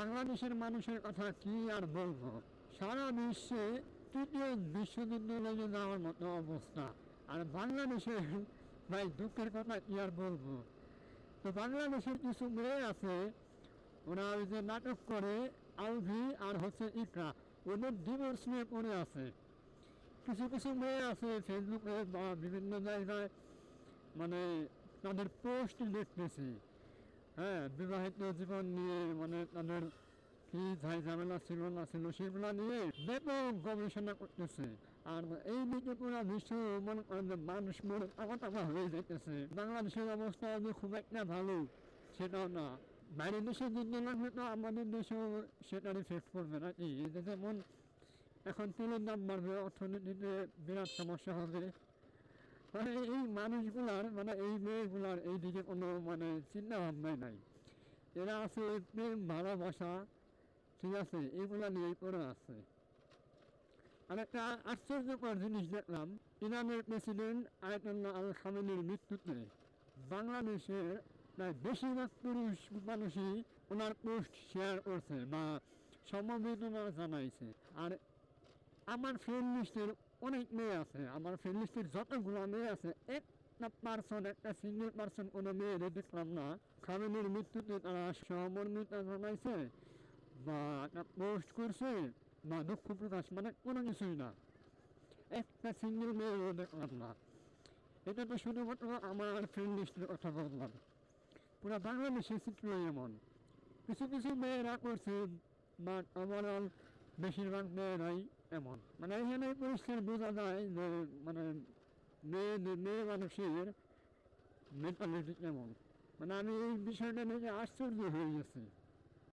বাংলাদেশের মানুষের কথা কি আর বলবো, সারা বিশ্বে তৃতীয় বিশ্বযুদ্ধ লেগে যাওয়ার মতো অবস্থা। আর বাংলাদেশের ভাই দুঃখের কথা কি আর বলবো। তো বাংলাদেশের কিছু মেয়ে আছে, ওরা ওই যে নাটক করে আলভি আর হচ্ছে ইকরা, ওদের ডিভোর্স নিয়ে পড়ে আছে। কিছু কিছু মেয়ে আছে ফেসবুকে বা বিভিন্ন জায়গায়, মানে তাদের পোস্ট দেখতেছি, হ্যাঁ, বিবাহিত জীবন নিয়ে, মানে তাদের কি ঝাই ঝামেলা ছিল না ছিল সেগুলো নিয়ে ব্যাপক গবেষণা করতেছে। আর এই দিকে পুরো বিশ্ব মনে করেন যে মানুষ মনে টাকা হয়ে যেতেছে। বাংলাদেশের অবস্থা যে খুব একটা ভালো সেটাও না। বাইরের দেশে যুদ্ধ লাগবে তো আমাদের দেশেও সেটার ইফেক্ট করবে নাকি। যেমন এখন তেলের দাম বাড়বে, অর্থনীতিতে বিরাট সমস্যা হবে। মানে এই মানুষগুলার, মানে এই মেয়েগুলার এই দিকে কোনো মানে চিন্তা ভাবনাই নাই। এরা আছে প্রেম ভালোবাসা, ঠিক আছে, এগুলা নিয়েই পড়ে আছে। আর একটা আশ্চর্যকর জিনিস দেখলাম, ইরানের প্রেসিডেন্ট আয়াতুল্লাহ আল খামেনির মৃত্যুতে বাংলাদেশের প্রায় বেশিরভাগ পুরুষ মানুষই ওনার পোস্ট শেয়ার করছে বা সমবেদনা জানাইছে। আর আমার ফ্রেন্ড লিস্টের অনেক মেয়ে আছে, আমার ফ্রেন্ড লিস্টের যতগুলো মেয়ে আছে, একটা পার্সন, একটা সিঙ্গেল পার্সন কোনো মেয়েরে দেখলাম না খামেনির মৃত্যুতে তারা সহমর্মিতা জানাইছে বা একটা পোস্ট করছে বা দুঃখ প্রকাশ, মানে কোনো কিছুই না। একটা সিঙ্গেল মেয়েরও দেখলাম না। এটা তো শুধুমাত্র আমার ফ্রেন্ড লিস্টের কথা বললাম, পুরো বাংলাদেশের চিত্র এমন। কিছু কিছু মেয়েরা করছে, বাট ওভারঅল বেশিরভাগ মেয়েরাই এমন। মানে এখানে পরিষ্কার বোঝা যায় যে মানে মেয়ে মানুষের মেন্টালিটি কেমন। মানে আমি এই বিষয়টা নিয়ে আশ্চর্য হয়ে গেছি।